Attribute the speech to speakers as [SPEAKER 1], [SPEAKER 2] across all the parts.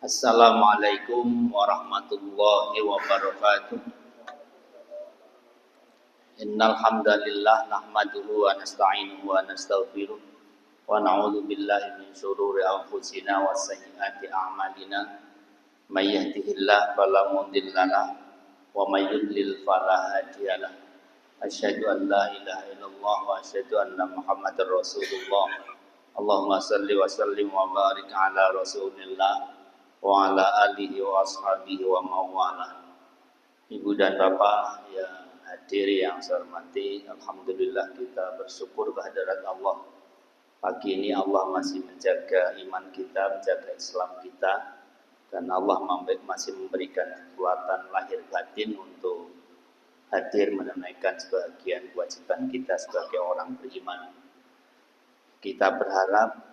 [SPEAKER 1] Assalamualaikum warahmatullahi wabarakatuh. Innal hamdalillah nahmaduhu wa nasta'inuhu wa nastaghfiruh wa na'udzu billahi min shururi anfusina wa sayyiati a'malina. May yahdihillahu fala mudilla lahu wa may yudlil fala hadiya lahu. Asyhadu an la ilaha illallah wa asyhadu anna Muhammadar Rasulullah. Allahumma shalli wa sallim wa barik ala Rasulillah wa ala alihi wa ashabihi wa mawala. Ibu dan bapak yang hadir yang saya hormati, alhamdulillah kita bersyukur kehadirat Allah. Pagi ini Allah masih menjaga iman kita, menjaga Islam kita, dan Allah masih memberikan kekuatan lahir batin untuk hadir menunaikan sebagian kewajiban kita sebagai orang beriman. Kita berharap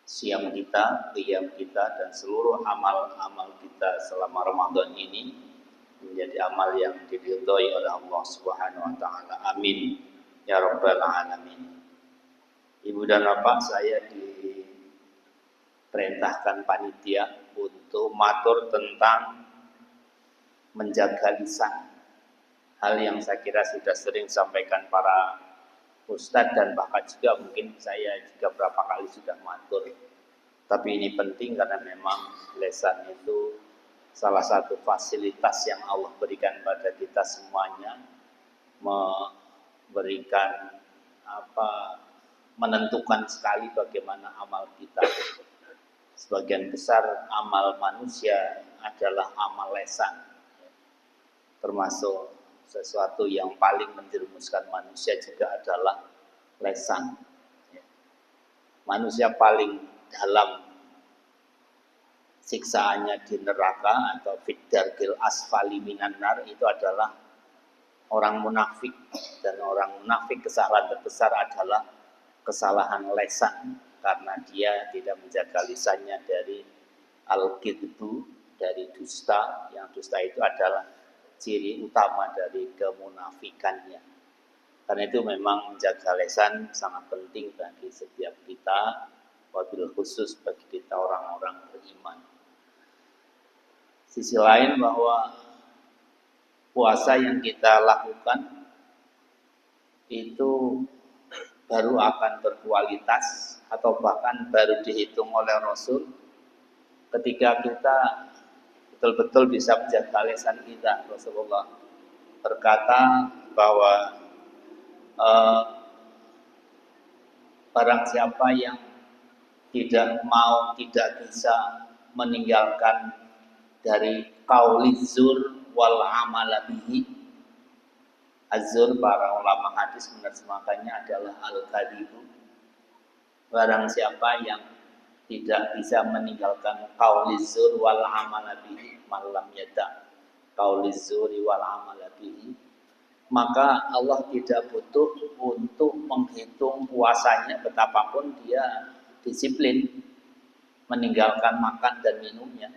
[SPEAKER 1] siang kita, qiyam kita, dan seluruh amal-amal kita selama Ramadan ini menjadi amal yang diridhoi oleh Allah Subhanahu wa taala. Amin ya rabbal alamin. Ibu dan bapak, saya diperintahkan panitia untuk matur tentang menjaga lisan. Hal yang saya kira sudah sering sampaikan para ustadz dan bahkan juga mungkin saya juga berapa kali sudah matur. Tapi ini penting karena memang lisan itu salah satu fasilitas yang Allah berikan pada kita semuanya, memberikan menentukan sekali bagaimana amal kita. Sebagian besar amal manusia adalah amal lisan, termasuk sesuatu yang paling menjerumuskan manusia juga adalah lisan. Manusia paling dalam siksaannya di neraka atau fiddarkil asfali minan nar itu adalah orang munafik. Dan orang munafik kesalahan terbesar adalah kesalahan lisan, karena dia tidak menjaga lisannya dari al-kidbu, dari dusta. Yang dusta itu adalah ciri utama dari kemunafikannya. Karena itu memang menjaga lisan sangat penting bagi setiap kita, wabil khusus bagi kita orang-orang beriman. Sisi lain bahwa puasa yang kita lakukan itu baru akan berkualitas atau bahkan baru dihitung oleh Rasul ketika kita betul-betul bisa menjaga lisan kita. Rasulullah berkata bahwa barang siapa yang tidak bisa meninggalkan dari qaulizz zur wal amala bihi. Az-zur para ulama hadis menerjemahkannya adalah al-kadhibu. Barang siapa yang tidak bisa meninggalkan qaulizz zur wal amala bihi, malam yada qaulizz zur wal amala bihi, maka Allah tidak butuh untuk menghitung puasanya betapapun dia disiplin meninggalkan makan dan minumnya.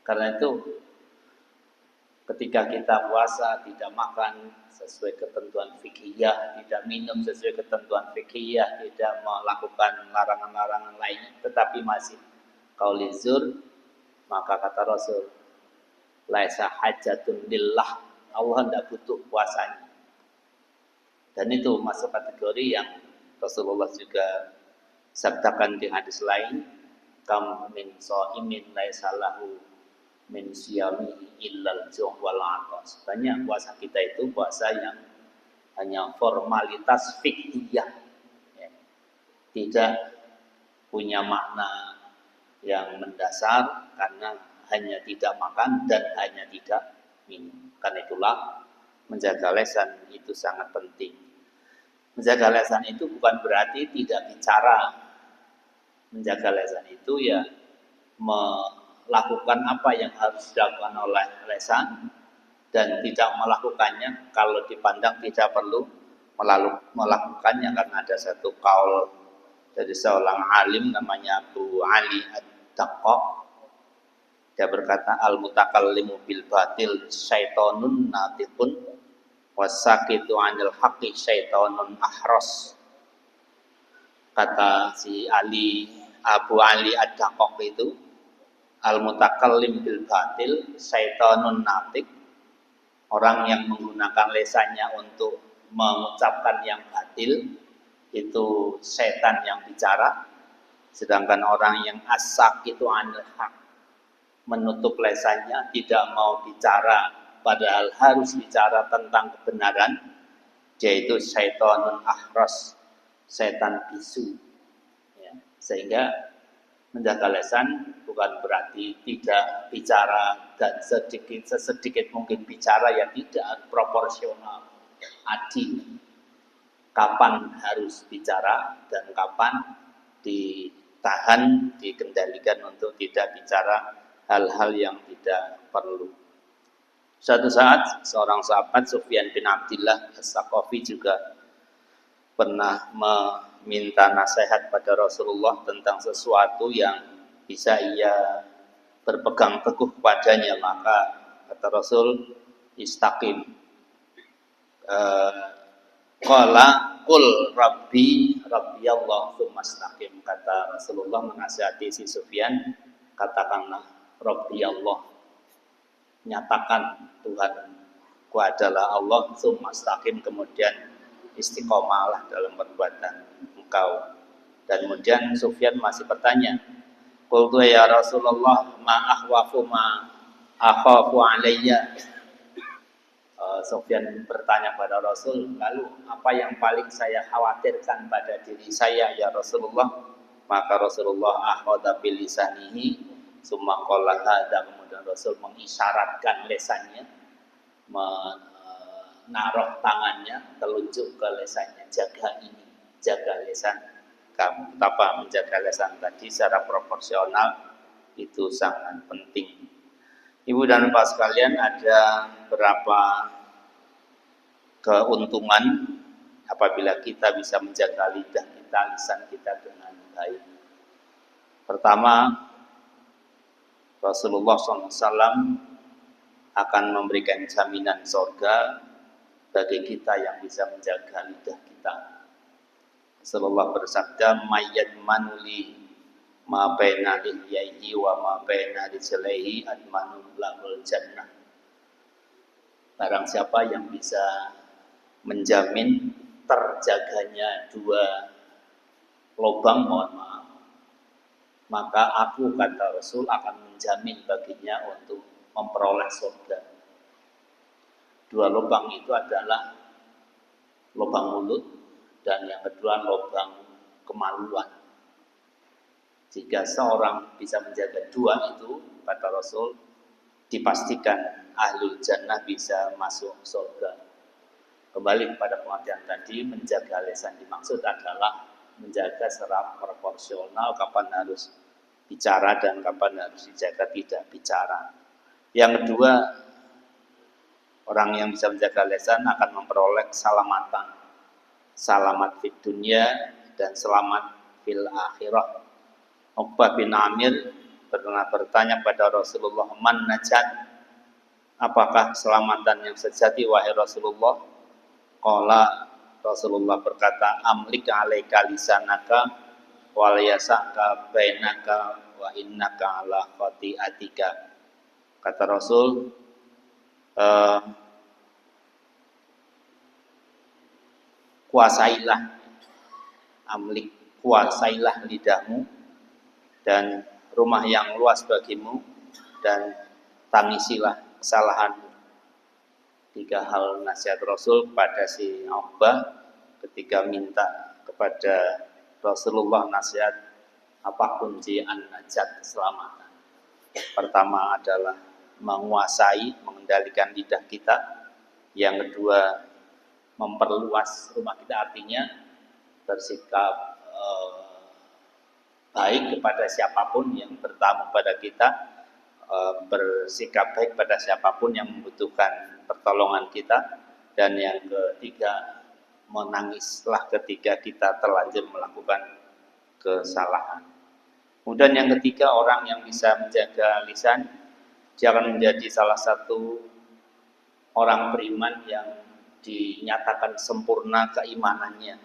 [SPEAKER 1] Karena itu ketika kita puasa tidak makan sesuai ketentuan fiqhiyah, tidak minum sesuai ketentuan fiqhiyah, tidak melakukan larangan-larangan lainnya, tetapi masih qaulizz zur, maka kata Rasul, laisa hajatun lillah, Allah tidak butuh puasanya. Dan itu masuk kategori yang Rasulullah juga sabdakan di hadis lain, kam min shaimin laisa lahu min siyamihi illal ju' wal 'atas. Banyak puasa kita itu puasa yang hanya formalitas fiqhiyah, ya. Tidak punya makna yang mendasar karena hanya tidak makan dan hanya tidak minum. Karena itulah menjaga lisan itu sangat penting. Menjaga lisan itu bukan berarti tidak bicara. Menjaga lisan itu ya melakukan apa yang harus dilakukan oleh lisan dan tidak melakukannya kalau dipandang tidak perlu melakukannya, karena ada satu kaul dari seorang alim namanya Abu Ali Ad-Daqqa. Dia berkata, al-mutakallimu bil batil syaitonun natiqun wasakitu anil haqqi syaitonun ahros. Kata si Ali Abu Ali Ad-Daqqaq itu al-mutakallim bil batil, syaitanun natik, orang yang menggunakan lesannya untuk mengucapkan yang batil, itu setan yang bicara. Sedangkan orang yang as-sak itu anil haq, menutup lesannya, tidak mau bicara padahal harus bicara tentang kebenaran, yaitu syaitanun ahras, setan bisu. Ya, sehingga menjaga lesan bukan berarti tidak bicara dan sesedikit mungkin bicara yang tidak proporsional, adil. Kapan harus bicara dan kapan ditahan, dikendalikan untuk tidak bicara hal-hal yang tidak perlu. Suatu saat seorang sahabat Sufyan bin Abdillah As-Saqafi juga pernah meminta nasihat pada Rasulullah tentang sesuatu yang bisa ia berpegang teguh padanya. Maka kata Rasul, istaqim. Qala qul rabbi Allah tsumma istaqim. Kata Rasulullah menasihati si Sufyan, katakanlah rabbi Allah, nyatakan Tuhanku adalah Allah, tsumma istaqim, kemudian istiqomahlah dalam perbuatan engkau. Dan kemudian Sufyan masih bertanya, qultu ya Rasulullah ma ahwafu ma akhafu alayya. Sufyan bertanya pada Rasul, lalu apa yang paling saya khawatirkan pada diri saya ya Rasulullah? Maka Rasulullah akhadha bil lisanihi summa qala hadza, kemudian Rasul mengisyaratkan lesannya, menaruh tangannya, telunjuk ke lesannya, jaga ini, jaga lesan kamu. Betapa menjaga lesan tadi secara proporsional itu sangat penting. Ibu dan Bapak sekalian, ada berapa keuntungan apabila kita bisa menjaga lidah kita, lisan kita dengan baik. Pertama, Rasulullah SAW akan memberikan jaminan surga bagi kita yang bisa menjaga lidah kita. Rasulullah bersabda, "Mayyad manuli ma baina lihyaihi wa ma baina rijlaihi admanu lahul jannah." Barang siapa yang bisa menjamin terjaganya dua lubang, mohon maaf, maka aku, kata Rasul, akan menjamin baginya untuk memperoleh surga. Dua lubang itu adalah lubang mulut dan yang kedua lubang kemaluan. Jika seorang bisa menjaga dua itu, kata Rasul, dipastikan ahlul jannah bisa masuk surga. Kembali kepada pengertian tadi, menjaga lisan dimaksud adalah menjaga secara proporsional, kapan harus bicara dan kapan harus dijaga tidak bicara. Yang kedua, orang yang bisa menjaga lisan akan memperoleh keselamatan, selamat di dunia dan selamat fil akhirah. Uqbah bin Amir pernah bertanya pada Rasulullah, man najat, apakah keselamatan yang sejati wahai Rasulullah? Qala, Rasulullah berkata, amlik alaika lisanaka wal yasaka bainaka wa innaka ala khati'atika. Kata Rasul, kuasailah, amlik, kuasailah lidahmu dan rumah yang luas bagimu, dan tangisilah kesalahanmu. Tiga hal nasihat Rasul kepada si Uqbah ketika minta kepada Rasulullah nasihat apa kunci an-najat, keselamatan. Pertama adalah menguasai, mengendalikan lidah kita. Yang kedua, memperluas rumah kita, artinya bersikap baik kepada siapapun yang bertamu pada kita, bersikap baik pada siapapun yang membutuhkan pertolongan kita. Dan yang ketiga, menangislah ketika kita terlanjur melakukan kesalahan. Kemudian yang ketiga, orang yang bisa menjaga lisan, dia akan menjadi salah satu orang beriman yang dinyatakan sempurna keimanannya.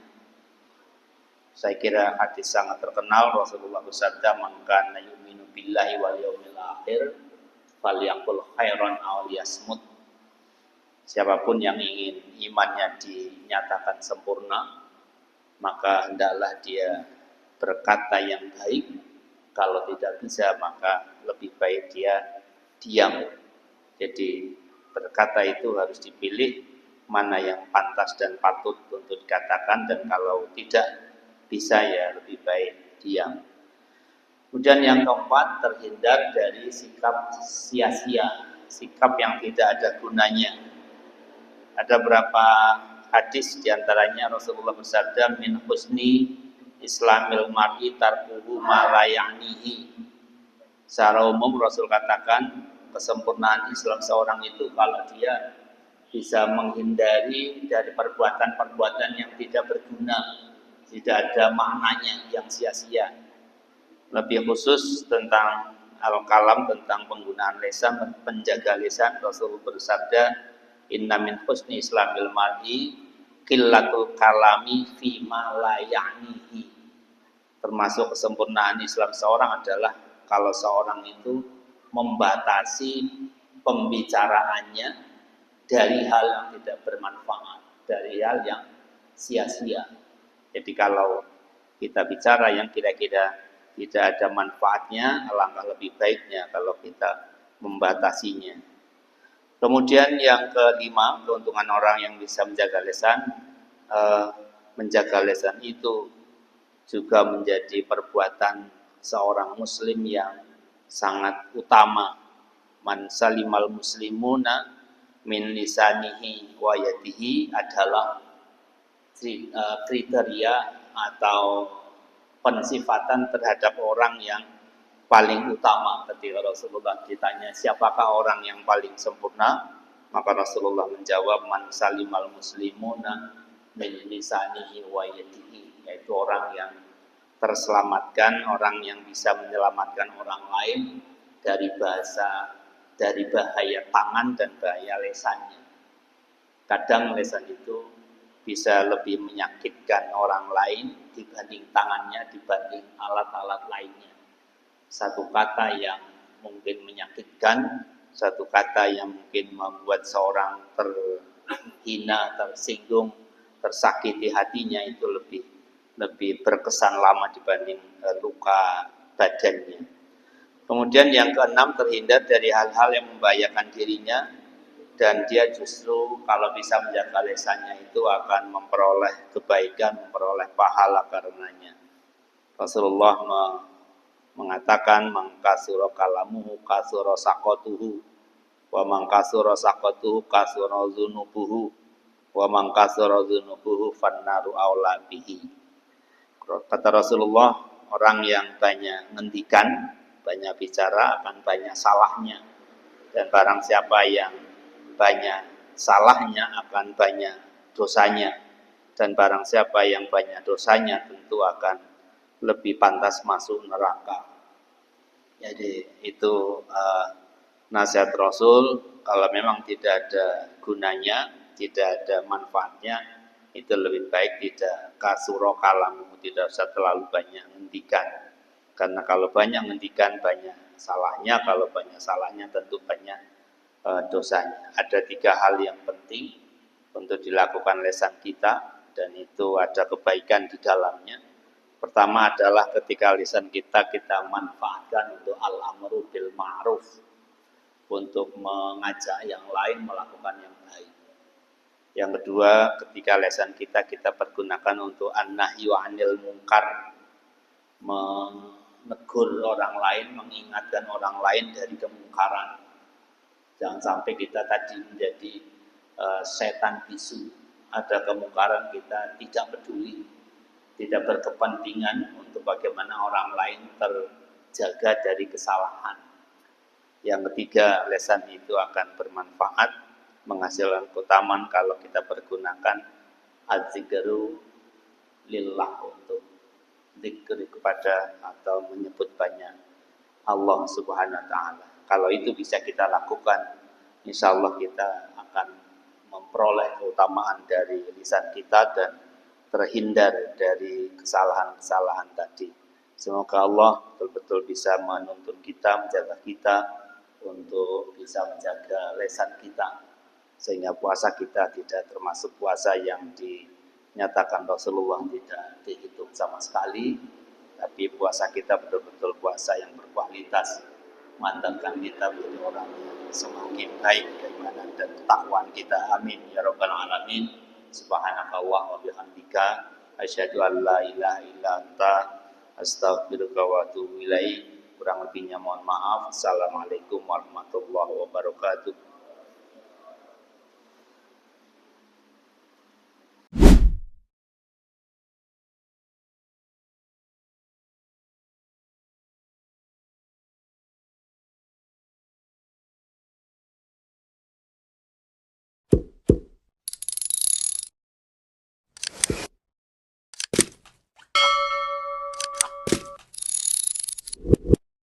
[SPEAKER 1] Saya kira hadis sangat terkenal. Rasulullah bersabda, "Man kana yu'minu billahi wal yawmil akhir falyaqul khairan aw liyasmut." Siapapun yang ingin imannya dinyatakan sempurna, maka hendaklah dia berkata yang baik. Kalau tidak bisa, maka lebih baik dia diam. Jadi berkata itu harus dipilih mana yang pantas dan patut untuk dikatakan, dan kalau tidak bisa ya lebih baik diam. Kemudian yang keempat, terhindar dari sikap sia-sia, sikap yang tidak ada gunanya. Ada beberapa hadis, diantaranya Rasulullah bersabda, "Min husni islamil mar'i tarkuhu ma la ya'nihi." Secara umum Rasul katakan, kesempurnaan Islam seorang itu kalau dia bisa menghindari dari perbuatan-perbuatan yang tidak berguna, tidak ada maknanya, yang sia-sia. Lebih khusus tentang al-kalam, tentang penggunaan lisan, penjaga lisan, Rasul bersabda, "Inna min husni islamil mar'i qillatul kalami fima la ya'nihi." Termasuk kesempurnaan Islam seorang adalah kalau seorang itu membatasi pembicaraannya dari hal yang tidak bermanfaat, dari hal yang sia-sia. Jadi kalau kita bicara yang kira-kira tidak ada manfaatnya, alangkah lebih baiknya kalau kita membatasinya. Kemudian yang kelima, keuntungan orang yang bisa menjaga lisan. Menjaga lisan itu juga menjadi perbuatan seorang muslim yang sangat utama. Man salimal muslimuna min lisanihi wa yadihi adalah kriteria atau pensifatan terhadap orang yang paling utama. Ketika Rasulullah ditanya siapakah orang yang paling sempurna, maka Rasulullah menjawab, "Man salimal muslimuna min lisanihi wa yadihi," yaitu orang yang terselamatkan, orang yang bisa menyelamatkan orang lain dari bahaya tangan dan bahaya lesannya. Kadang lesan itu bisa lebih menyakitkan orang lain dibanding tangannya, dibanding alat-alat lainnya. Satu kata yang mungkin menyakitkan, satu kata yang mungkin membuat seorang terhina, tersinggung, tersakiti hatinya, itu lebih berkesan lama dibanding luka badannya. Kemudian yang keenam, terhindar dari hal-hal yang membahayakan dirinya, dan dia justru kalau bisa menjaga lisannya itu akan memperoleh kebaikan, memperoleh pahala karenanya. Rasulullah mengatakan, "Mangkasura kalamuhu kasura sakotuhu, wa mangkasura sakotuhu kasura zunubuhu, wa mangkasura zunubuhu fannaru aula bihi." Kata Rasulullah, orang yang banyak ngendikan, banyak bicara akan banyak salahnya, dan barang siapa yang banyak salahnya akan banyak dosanya, dan barang siapa yang banyak dosanya tentu akan lebih pantas masuk neraka. Jadi itu nasihat Rasul. Kalau memang tidak ada gunanya, tidak ada manfaatnya, itu lebih baik tidak kasuro kalamu, tidak usah terlalu banyak ngendikan. Karena kalau banyak ngendikan banyak salahnya, kalau banyak salahnya tentu banyak dosanya. Ada 3 hal yang penting untuk dilakukan lisan kita, dan itu ada kebaikan di dalamnya. Pertama adalah ketika lisan kita manfaatkan untuk al-amru bil ma'ruf, untuk mengajak yang lain melakukan yang baik. Yang kedua, ketika lisan kita pergunakan untuk an-nahyu 'anil munkar, menegur orang lain, mengingatkan orang lain dari kemungkaran. Jangan sampai kita tadi menjadi setan bisu. Ada kemungkaran kita tidak peduli, tidak berkepentingan untuk bagaimana orang lain terjaga dari kesalahan. Yang ketiga, lisan itu akan bermanfaat, menghasilkan keutamaan kalau kita pergunakan az-zikru lillah, untuk zikir kepada atau menyebut banyak Allah Subhanahu wa taala. Kalau itu bisa kita lakukan, insya Allah kita akan memperoleh keutamaan dari lisan kita, dan terhindar dari kesalahan-kesalahan tadi. Semoga Allah betul-betul bisa menuntun kita, menjaga kita untuk bisa menjaga lisan kita, sehingga puasa kita tidak termasuk puasa yang dinyatakan Rasulullah tidak dihitung sama sekali, tapi puasa kita betul-betul puasa yang berkualitas, mantapkan kita menjadi orang yang semakin baik keimanan dan ketakwaan kita. Amin ya rabbal alamin. Subhanakallah wa bihamdika asyhadu an la ilaha illa anta astaghfiruka wa atubu ilaik. Kurang lebihnya mohon maaf. Assalamualaikum warahmatullahi wabarakatuh.